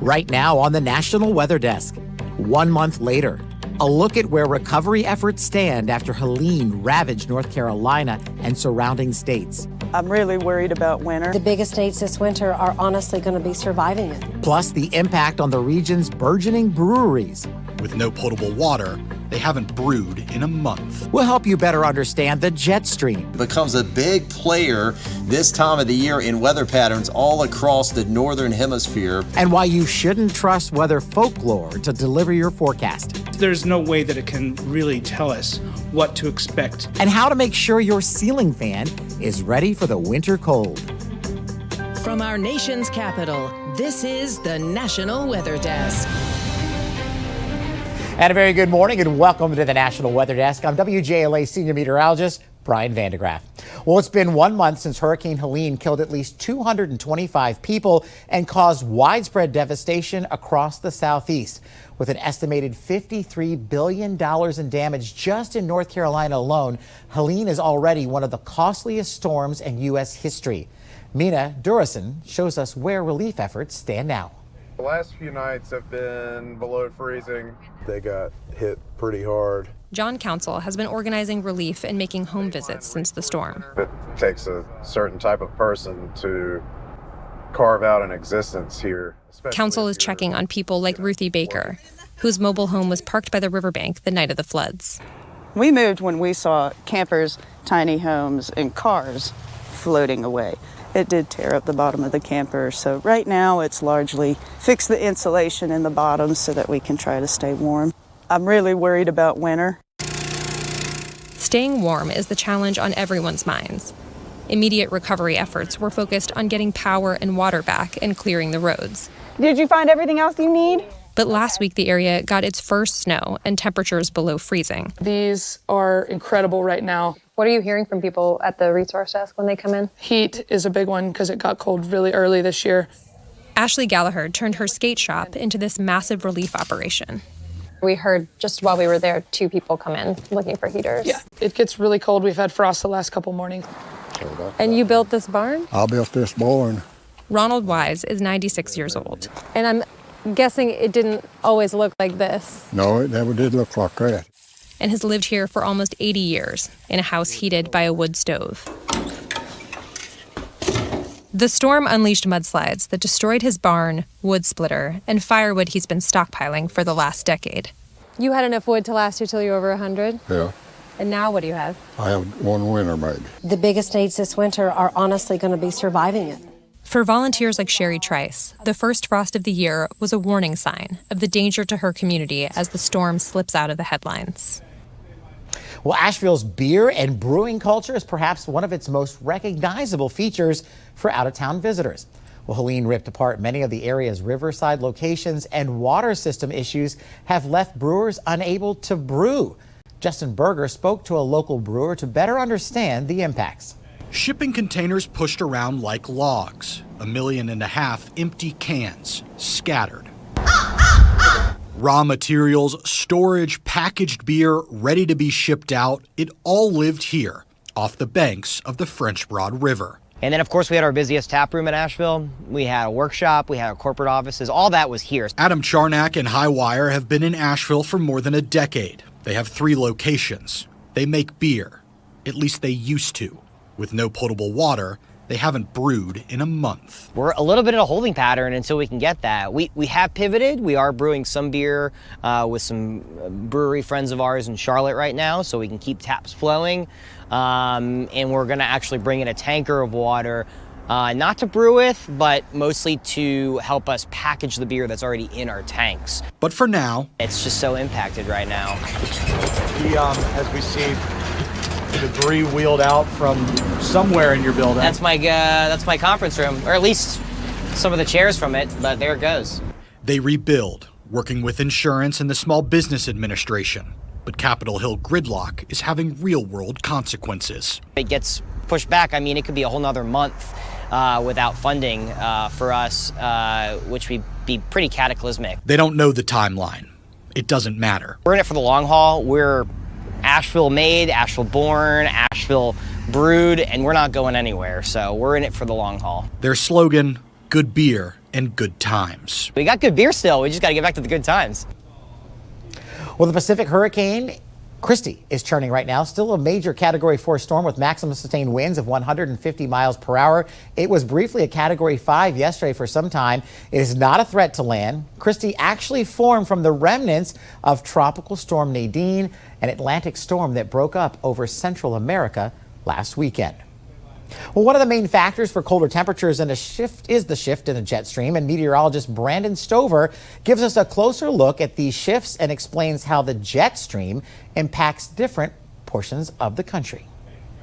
Right now on the National Weather Desk, 1 month later, a look at where recovery efforts stand after Helene ravaged North Carolina and surrounding states. I'm really worried about winter. The biggest states this winter are honestly going to be surviving it. Plus the impact on the region's burgeoning breweries. With no potable water, they haven't brewed in a month. We'll help you better understand the jet stream. Becomes a big player this time of the year in weather patterns all across the northern hemisphere. And why you shouldn't trust weather folklore to deliver your forecast. There's no way that it can really tell us what to expect. And how to make sure your ceiling fan is ready for the winter cold. From our nation's capital, this is the National Weather Desk. And a very good morning and welcome to the National Weather Desk. I'm WJLA Senior Meteorologist Brian Vandegraff. Well, it's been 1 month since Hurricane Helene killed at least 225 people and caused widespread devastation across the Southeast. With an estimated $53 billion in damage just in North Carolina alone, Helene is already one of the costliest storms in U.S. history. Mina Durison shows us where relief efforts stand now. The last few nights have been below freezing. They got hit pretty hard. John Council has been organizing relief and making home visits since the storm. It takes a certain type of person to carve out an existence here. Council is checking on people like Ruthie Baker, whose mobile home was parked by the riverbank the night of the floods. We moved when we saw campers, tiny homes, and cars floating away. It did tear up the bottom of the camper, so right now it's largely fix the insulation in the bottom so that we can try to stay warm. I'm really worried about winter. Staying warm is the challenge on everyone's minds. Immediate recovery efforts were focused on getting power and water back and clearing the roads. Did you find everything else you need? But last week the area got its first snow and temperatures below freezing. These are incredible right now. What are you hearing from people at the resource desk when they come in? Heat is a big one because it got cold really early this year. Ashley Gallagher turned her skate shop into this massive relief operation. We heard just while we were there, 2 people come in looking for heaters. Yeah, it gets really cold. We've had frost the last couple mornings. And you built this barn? I built this barn. Ronald Wise is 96 years old. And I'm guessing it didn't always look like this. No, it never did look like that. And has lived here for almost 80 years in a house heated by a wood stove. The storm unleashed mudslides that destroyed his barn, wood splitter, and firewood he's been stockpiling for the last decade. You had enough wood to last you till you're over 100? Yeah. And now what do you have? I have one winter maybe. The biggest states this winter are honestly going to be surviving it. For volunteers like Sherry Trice, the first frost of the year was a warning sign of the danger to her community as the storm slips out of the headlines. Well, Asheville's beer and brewing culture is perhaps one of its most recognizable features for out-of-town visitors. Well, Helene ripped apart many of the area's riverside locations, and water system issues have left brewers unable to brew. Justin Berger spoke to a local brewer to better understand the impacts. Shipping containers pushed around like logs, 1.5 million empty cans scattered. Raw materials, storage, packaged beer ready to be shipped out, it all lived here off the banks of the French Broad River. And then, of course, we had our busiest tap room in Asheville. We had a workshop, we had our corporate offices, all that was here. Adam Charnack and Highwire have been in Asheville for more than a decade. They have 3 locations. They make beer, at least they used to. With no potable water, they haven't brewed in a month. We're a little bit in a holding pattern until we can get that. We have pivoted. We are brewing some beer with some brewery friends of ours in Charlotte right now, so we can keep taps flowing. And we're gonna actually bring in a tanker of water, not to brew with, but mostly to help us package the beer that's already in our tanks. But for now, it's just so impacted right now. As we see debris wheeled out from somewhere in your building. That's my conference room, or at least some of the chairs from it, but there it goes. They rebuild, working with insurance and the Small Business Administration. But Capitol Hill gridlock is having real-world consequences. It gets pushed back. I mean, it could be a whole nother month without funding for us, which would be pretty cataclysmic. They don't know the timeline. It doesn't matter. We're in it for the long haul. We're Asheville made, Asheville born, Asheville brewed, and we're not going anywhere. So we're in it for the long haul. Their slogan, good beer and good times. We got good beer still. We just got to get back to the good times. Well, the Pacific hurricane Christy is churning right now. Still a major Category 4 storm with maximum sustained winds of 150 miles per hour. It was briefly a Category 5 yesterday for some time. It is not a threat to land. Christy actually formed from the remnants of Tropical Storm Nadine, an Atlantic storm that broke up over Central America last weekend. Well, one of the main factors for colder temperatures is the shift in the jet stream, and meteorologist Brandon Stover gives us a closer look at these shifts and explains how the jet stream impacts different portions of the country.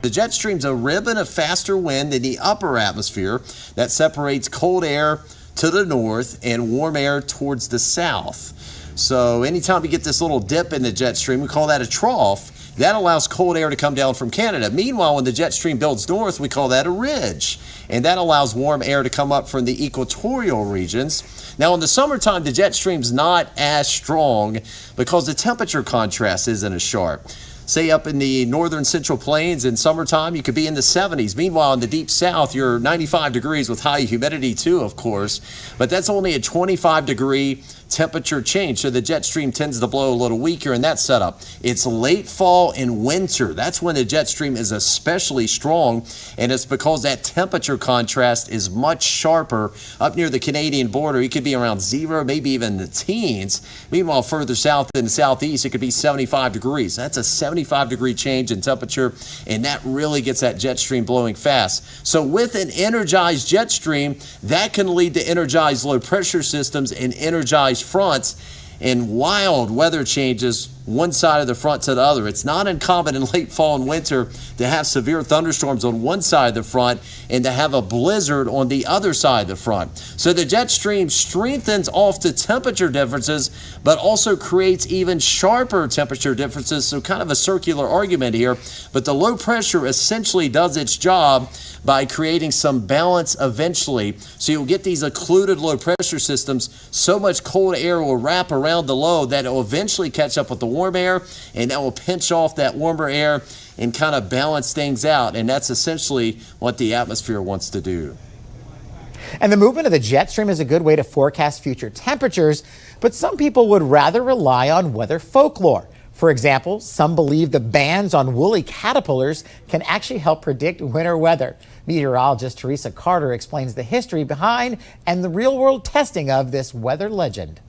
The jet stream's a ribbon of faster wind in the upper atmosphere that separates cold air to the north and warm air towards the south. So anytime we get this little dip in the jet stream, we call that a trough. That allows cold air to come down from Canada. Meanwhile, when the jet stream builds north, we call that a ridge. And that allows warm air to come up from the equatorial regions. Now, in the summertime, the jet stream's not as strong because the temperature contrast isn't as sharp. Say up in the northern central plains in summertime, you could be in the 70s. Meanwhile, in the deep south, you're 95 degrees with high humidity too, of course. But that's only a 25-degree temperature change. So the jet stream tends to blow a little weaker in that setup. It's late fall and winter. That's when the jet stream is especially strong. And it's because that temperature contrast is much sharper up near the Canadian border. It could be around 0, maybe even the teens. Meanwhile, further south in the southeast, it could be 75 degrees. That's a 75-degree change in temperature, and that really gets that jet stream blowing fast. So with an energized jet stream, that can lead to energized low pressure systems and energized fronts and wild weather changes one side of the front to the other. It's not uncommon in late fall and winter to have severe thunderstorms on one side of the front and to have a blizzard on the other side of the front. So the jet stream strengthens off the temperature differences, but also creates even sharper temperature differences. So kind of a circular argument here, but the low pressure essentially does its job by creating some balance eventually. So you'll get these occluded low pressure systems. So much cold air will wrap around the low that it will eventually catch up with the warm air, and that will pinch off that warmer air and kind of balance things out. And that's essentially what the atmosphere wants to do. And the movement of the jet stream is a good way to forecast future temperatures, but some people would rather rely on weather folklore. For example, some believe the bands on woolly caterpillars can actually help predict winter weather. Meteorologist Teresa Carter explains the history behind and the real-world testing of this weather legend.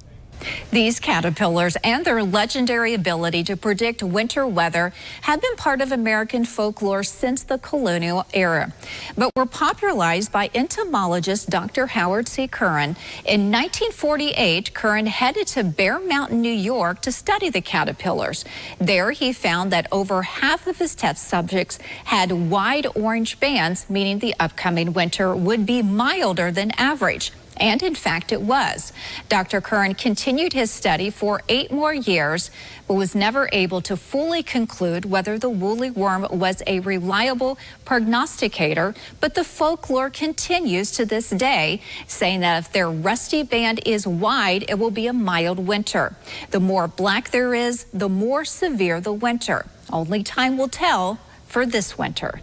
These caterpillars and their legendary ability to predict winter weather have been part of American folklore since the colonial era, but were popularized by entomologist Dr. Howard C. Curran. In 1948, Curran headed to Bear Mountain, New York to study the caterpillars. There he found that over half of his test subjects had wide orange bands, meaning the upcoming winter would be milder than average. And in fact, it was. Dr. Curran continued his study for 8 more years, but was never able to fully conclude whether the woolly worm was a reliable prognosticator. But the folklore continues to this day, saying that if their rusty band is wide, it will be a mild winter. The more black there is, the more severe the winter. Only time will tell for this winter.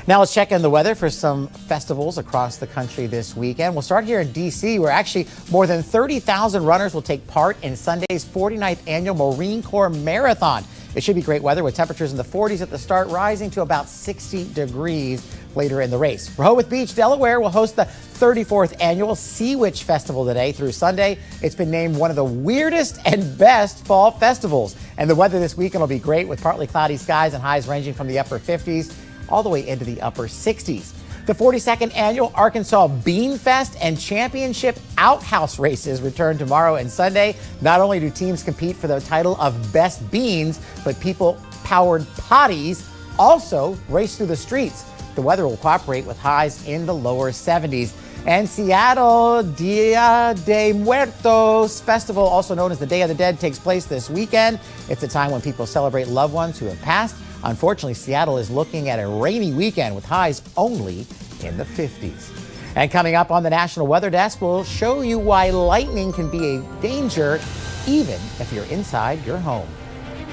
Now let's check in the weather for some festivals across the country this weekend. We'll start here in D.C., where actually more than 30,000 runners will take part in Sunday's 49th annual Marine Corps Marathon. It should be great weather with temperatures in the 40s at the start, rising to about 60 degrees later in the race. Rehoboth Beach, Delaware will host the 34th annual Sea Witch Festival today through Sunday. It's been named one of the weirdest and best fall festivals. And the weather this weekend will be great with partly cloudy skies and highs ranging from the upper 50s all the way into the upper 60s. The 42nd annual Arkansas Bean Fest and Championship Outhouse races return tomorrow and Sunday. Not only do teams compete for the title of Best Beans, but people-powered potties also race through the streets. The weather will cooperate with highs in the lower 70s. And Seattle Dia de Muertos Festival, also known as the Day of the Dead, takes place this weekend. It's a time when people celebrate loved ones who have passed. Unfortunately, Seattle is looking at a rainy weekend with highs only in the 50s. And coming up on the National Weather Desk, we'll show you why lightning can be a danger even if you're inside your home.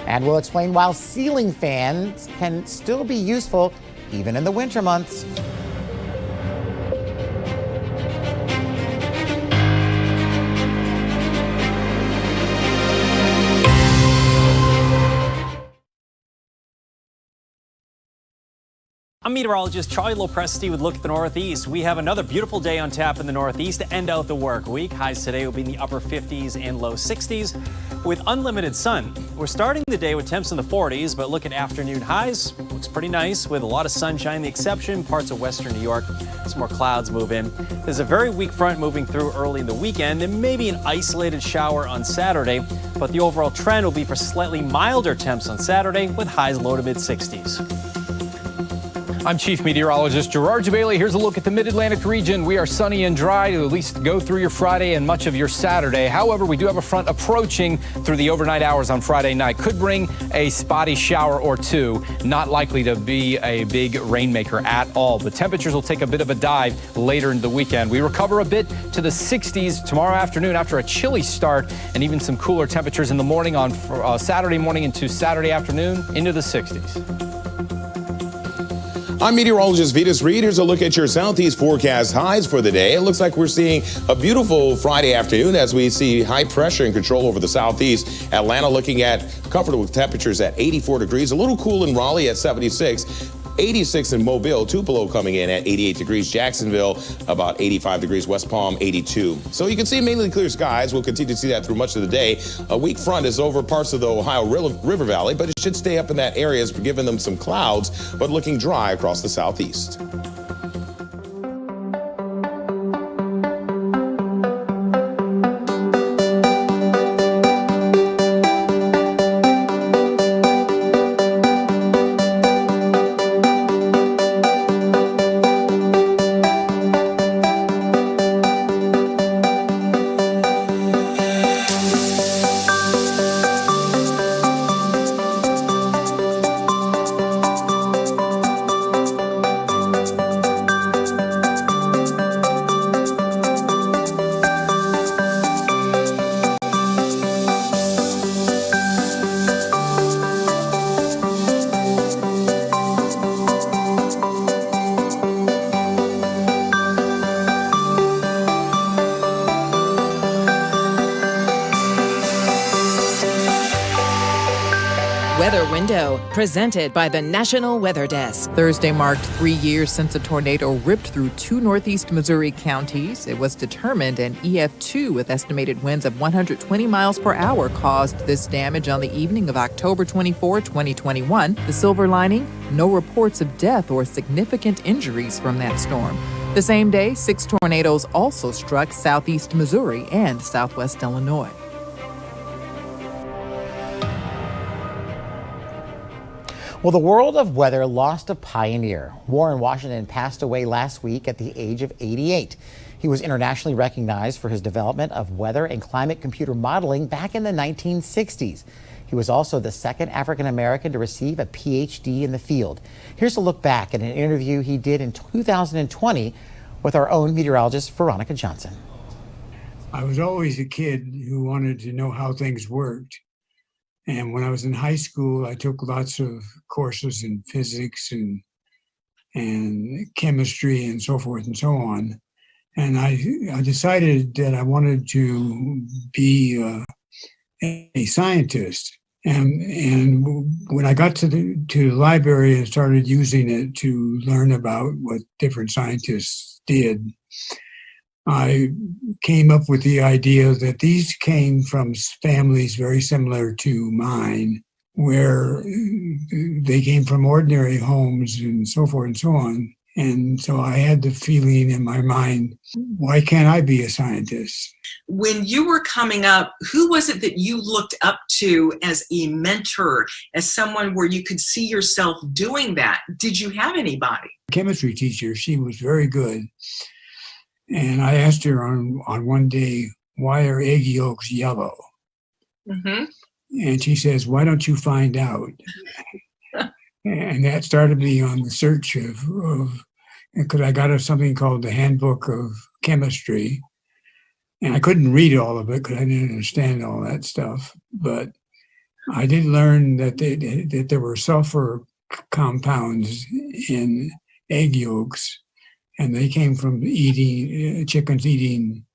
And we'll explain why ceiling fans can still be useful even in the winter months. I'm meteorologist Charlie Lopresti with Look at the Northeast. We have another beautiful day on tap in the Northeast to end out the work week. Highs today will be in the upper 50s and low 60s with unlimited sun. We're starting the day with temps in the 40s, but look at afternoon highs. Looks pretty nice with a lot of sunshine. The exception, parts of western New York, some more clouds move in. There's a very weak front moving through early in the weekend and maybe an isolated shower on Saturday, but the overall trend will be for slightly milder temps on Saturday with highs low to mid 60s. I'm Chief Meteorologist Gerard Jabali. Here's a look at the Mid-Atlantic region. We are sunny and dry to at least go through your Friday and much of your Saturday. However, we do have a front approaching through the overnight hours on Friday night. Could bring a spotty shower or two. Not likely to be a big rainmaker at all. But temperatures will take a bit of a dive later in the weekend. We recover a bit to the 60s tomorrow afternoon after a chilly start and even some cooler temperatures in the morning on Saturday morning into Saturday afternoon into the 60s. I'm meteorologist Vitas Reed. Here's a look at your southeast forecast highs for the day. It looks like we're seeing a beautiful Friday afternoon as we see high pressure and control over the southeast. Atlanta looking at comfortable temperatures at 84 degrees, a little cool in Raleigh at 76. 86 in Mobile, Tupelo coming in at 88 degrees. Jacksonville, about 85 degrees. West Palm, 82. So you can see mainly clear skies. We'll continue to see that through much of the day. A weak front is over parts of the Ohio River Valley, but it should stay up in that area, giving them some clouds, but looking dry across the southeast. Weather Window, presented by the National Weather Desk. Thursday marked 3 years since a tornado ripped through two northeast Missouri counties. It was determined an EF2 with estimated winds of 120 miles per hour caused this damage on the evening of October 24, 2021. The silver lining, no reports of death or significant injuries from that storm. The same day, 6 tornadoes also struck southeast Missouri and southwest Illinois. Well, the world of weather lost a pioneer. Warren Washington passed away last week at the age of 88. He was internationally recognized for his development of weather and climate computer modeling back in the 1960s. He was also the second African American to receive a PhD in the field. Here's a look back at an interview he did in 2020 with our own meteorologist, Veronica Johnson. I was always a kid who wanted to know how things worked. And when I was in high school, I took lots of courses in physics and chemistry and so forth and so on. And I decided that I wanted to be a scientist. And when I got to the library and started using it to learn about what different scientists did, I came up with the idea that these came from families very similar to mine, where they came from ordinary homes and so forth and so on. And so I had the feeling in my mind, why can't I be a scientist? When you were coming up, who was it that you looked up to as a mentor, as someone where you could see yourself doing that? Did you have anybody? Chemistry teacher, she was very good. And I asked her on one day, why are egg yolks yellow? Mm-hmm. And she says, why don't you find out? And that started me on the search of because I got something called the Handbook of Chemistry. And I couldn't read all of it because I didn't understand all that stuff. But I did learn that there were sulfur compounds in egg yolks. And they came from chickens eating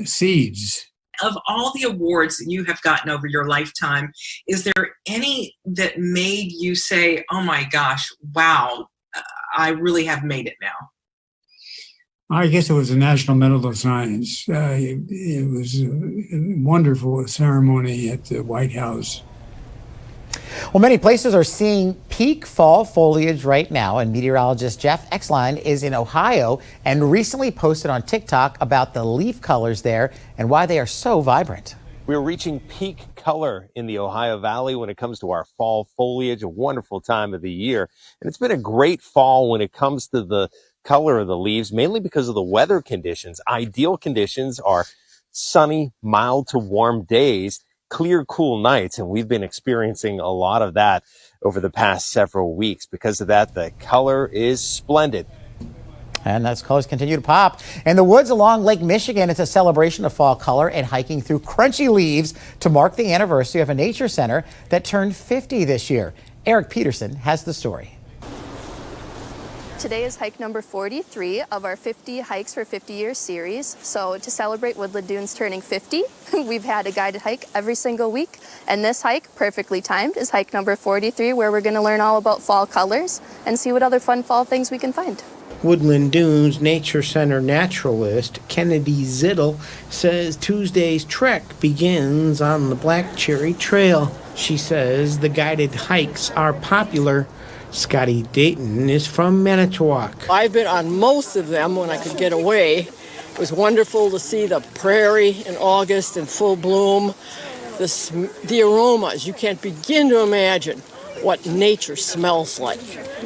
seeds. Of all the awards that you have gotten over your lifetime, is there any that made you say, oh my gosh, wow, I really have made it now? I guess it was the National Medal of Science. It was a wonderful ceremony at the White House. Well, many places are seeing peak fall foliage right now, and meteorologist Jeff Exline is in Ohio and recently posted on TikTok about the leaf colors there and why they are so vibrant. We're reaching peak color in the Ohio Valley when it comes to our fall foliage, a wonderful time of the year. And it's been a great fall when it comes to the color of the leaves, mainly because of the weather conditions. Ideal conditions are sunny, mild to warm days, clear, cool nights, and we've been experiencing a lot of that over the past several weeks. Because of that, the color is splendid. And those colors continue to pop. In the woods along Lake Michigan, it's a celebration of fall color and hiking through crunchy leaves to mark the anniversary of a nature center that turned 50 this year. Eric Peterson has the story. Today is hike number 43 of our 50 Hikes for 50 Years series. So to celebrate Woodland Dunes turning 50, we've had a guided hike every single week. And this hike, perfectly timed, is hike number 43, where we're going to learn all about fall colors and see what other fun fall things we can find. Woodland Dunes Nature Center naturalist Kennedy Zittel says Tuesday's trek begins on the Black Cherry Trail. She says the guided hikes are popular. Scotty Dayton is from Manitowoc. I've been on most of them when I could get away. It was wonderful to see the prairie in August in full bloom. The aromas, you can't begin to imagine what nature smells like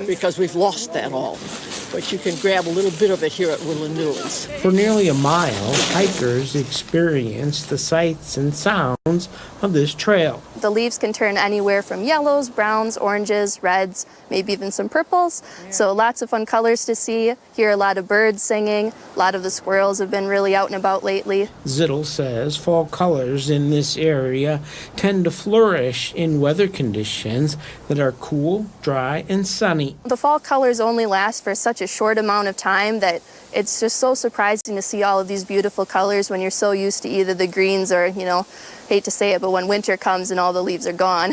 because we've lost that all. But you can grab a little bit of it here at Woodland Dunes. For nearly a mile, hikers experience the sights and sounds of this trail. The leaves can turn anywhere from yellows, browns, oranges, reds, maybe even some purples. So lots of fun colors to see. Hear a lot of birds singing. A lot of the squirrels have been really out and about lately. Zittel says fall colors in this area tend to flourish in weather conditions that are cool, dry, and sunny. The fall colors only last for such a short amount of time that it's just so surprising to see all of these beautiful colors when you're so used to either the greens or, hate to say it, but when winter comes and all the leaves are gone.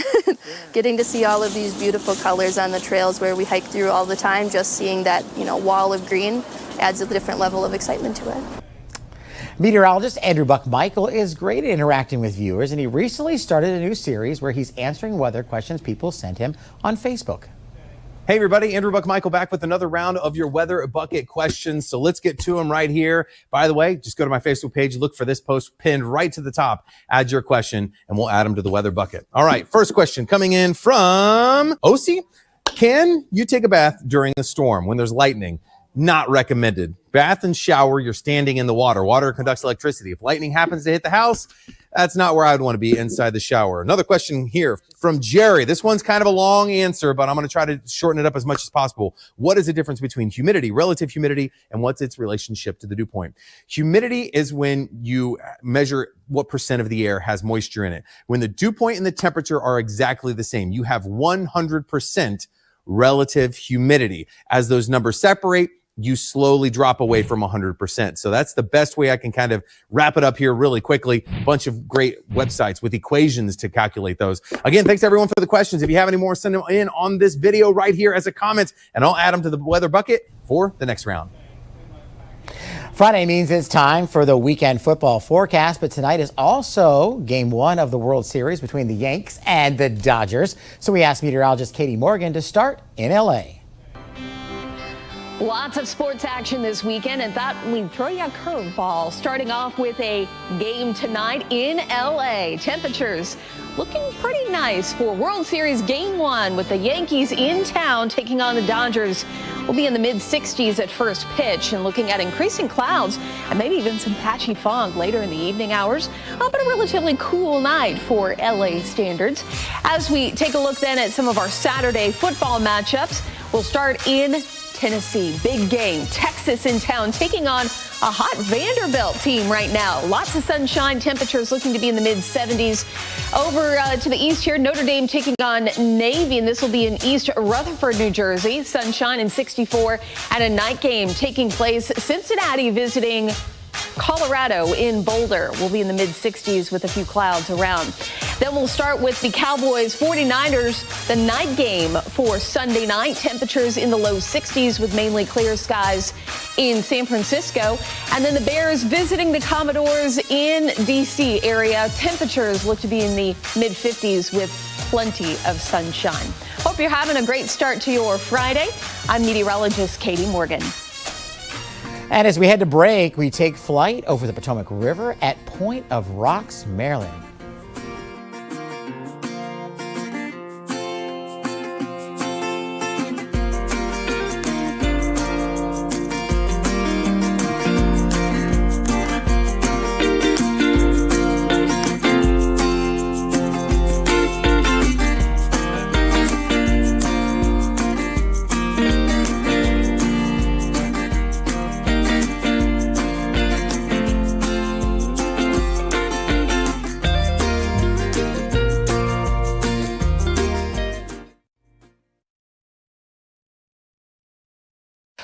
Getting to see all of these beautiful colors on the trails where we hike through all the time, just seeing that, wall of green adds a different level of excitement to it. Meteorologist Andrew Buck-Michael is great at interacting with viewers, and he recently started a new series where he's answering weather questions people sent him on Facebook. Hey everybody, Andrew Buck-Michael back with another round of your weather bucket questions. So let's get to them right here. By the way, just go to my Facebook page, look for this post pinned right to the top, add your question, and we'll add them to the weather bucket. All right, first question coming in from Osi. Can you take a bath during a storm when there's lightning? Not recommended. Bath and shower, you're standing in the water. Water conducts electricity. If lightning happens to hit the house, that's not where I'd want to be, inside the shower. Another question here from Jerry. This one's kind of a long answer, but I'm going to try to shorten it up as much as possible. What is the difference between humidity, relative humidity, and what's its relationship to the dew point? Humidity is when you measure what percent of the air has moisture in it. When the dew point and the temperature are exactly the same, you have 100% relative humidity. As those numbers separate, you slowly drop away from 100%. So that's the best way I can kind of wrap it up here really quickly. A bunch of great websites with equations to calculate those. Again, thanks everyone for the questions. If you have any more, send them in on this video right here as a comment, and I'll add them to the weather bucket for the next round. Friday means it's time for the weekend football forecast, but tonight is also game one of the World Series between the Yanks and the Dodgers. So we asked meteorologist Katie Morgan to start in LA. Lots of sports action this weekend, and thought we'd throw you a curveball. Starting off with a game tonight in LA. Temperatures looking pretty nice for World Series Game 1 with the Yankees in town taking on the Dodgers. We'll be in the mid-60s at first pitch and looking at increasing clouds and maybe even some patchy fog later in the evening hours. But a relatively cool night for LA standards. As we take a look then at some of our Saturday football matchups, we'll start in Tennessee. Big game. Texas in town taking on a hot Vanderbilt team right now. Lots of sunshine. Temperatures looking to be in the mid-70s. Over to the east here, Notre Dame taking on Navy, and this will be in East Rutherford, New Jersey. Sunshine and 64 and a night game taking place. Cincinnati visiting Colorado in Boulder. We'll be in the mid-60s with a few clouds around. Then we'll start with the Cowboys 49ers, the night game for Sunday night. Temperatures in the low 60s with mainly clear skies in San Francisco. And then the Bears visiting the Commodores in D.C. area. Temperatures look to be in the mid-50s with plenty of sunshine. Hope you're having a great start to your Friday. I'm meteorologist Katie Morgan. And as we head to break, we take flight over the Potomac River at Point of Rocks, Maryland.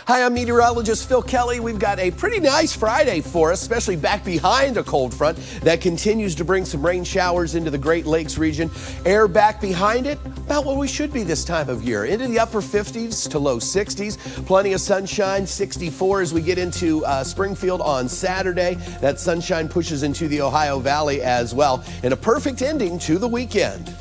Hi, I'm meteorologist Phil Kelly. We've got a pretty nice Friday for us, especially back behind a cold front that continues to bring some rain showers into the Great Lakes region. Air back behind it, about what we should be this time of year. Into the upper 50s to low 60s. Plenty of sunshine, 64 as we get into Springfield on Saturday. That sunshine pushes into the Ohio Valley as well. And a perfect ending to the weekend.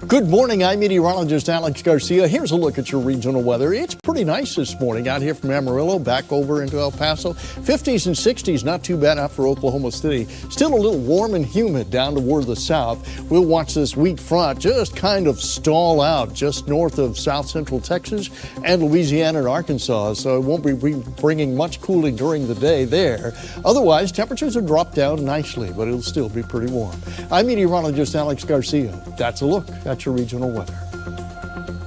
Good morning, I'm meteorologist Alex Garcia. Here's a look at your regional weather. It's pretty nice this morning out here from Amarillo, back over into El Paso. 50s and 60s, not too bad out for Oklahoma City. Still a little warm and humid down toward the south. We'll watch this weak front just kind of stall out just north of south central Texas and Louisiana and Arkansas, so it won't be bringing much cooling during the day there. Otherwise, temperatures will drop down nicely, but it'll still be pretty warm. I'm meteorologist Alex Garcia. That's a look at your regional weather.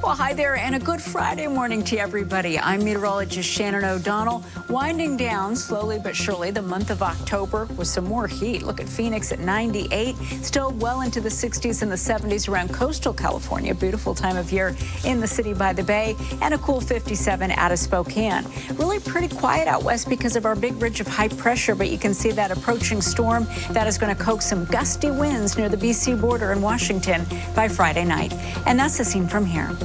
Well, hi there, and a good Friday morning to everybody. I'm meteorologist Shannon O'Donnell. Winding down slowly but surely the month of October with some more heat. Look at Phoenix at 98, still well into the 60s and the 70s around coastal California. Beautiful time of year in the city by the bay, and a cool 57 out of Spokane. Really pretty quiet out west because of our big ridge of high pressure, but you can see that approaching storm that is going to coax some gusty winds near the BC border in Washington by Friday night. And that's the scene from here.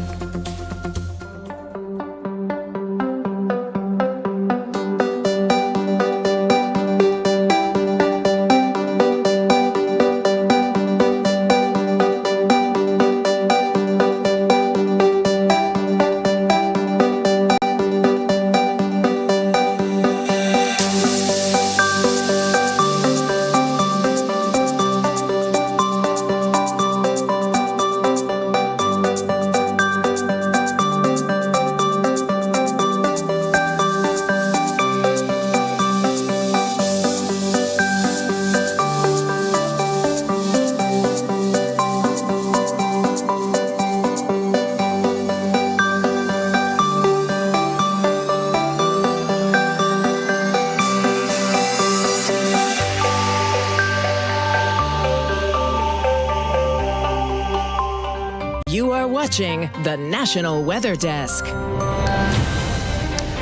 Watching the National Weather Desk.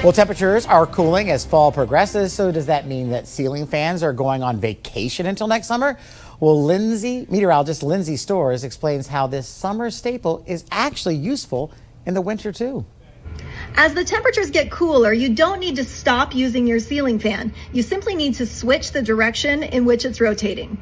Well, temperatures are cooling as fall progresses. So does that mean that ceiling fans are going on vacation until next summer? Well, meteorologist Lindsay Storrs explains how this summer staple is actually useful in the winter too. As the temperatures get cooler, you don't need to stop using your ceiling fan. You simply need to switch the direction in which it's rotating.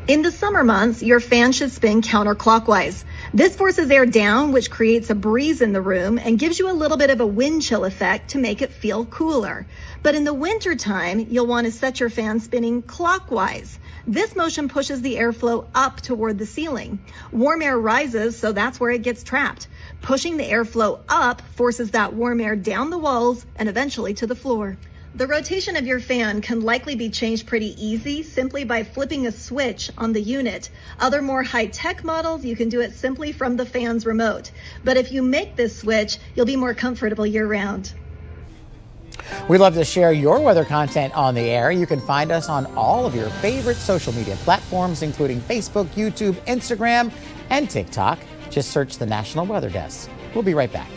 In the summer months, your fan should spin counterclockwise. This forces air down, which creates a breeze in the room and gives you a little bit of a wind chill effect to make it feel cooler. But in the winter time, you'll want to set your fan spinning clockwise. This motion pushes the airflow up toward the ceiling. Warm air rises, so that's where it gets trapped. Pushing the airflow up forces that warm air down the walls and eventually to the floor. The rotation of your fan can likely be changed pretty easy simply by flipping a switch on the unit. Other more high-tech models, you can do it simply from the fan's remote. But if you make this switch, you'll be more comfortable year-round. We'd love to share your weather content on the air. You can find us on all of your favorite social media platforms, including Facebook, YouTube, Instagram, and TikTok. Just search the National Weather Desk. We'll be right back.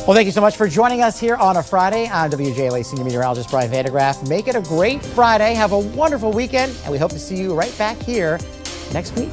Well, thank you so much for joining us here on a Friday. I'm WJLA Senior Meteorologist Brian Vandegraff. Make it a great Friday. Have a wonderful weekend, and we hope to see you right back here next week.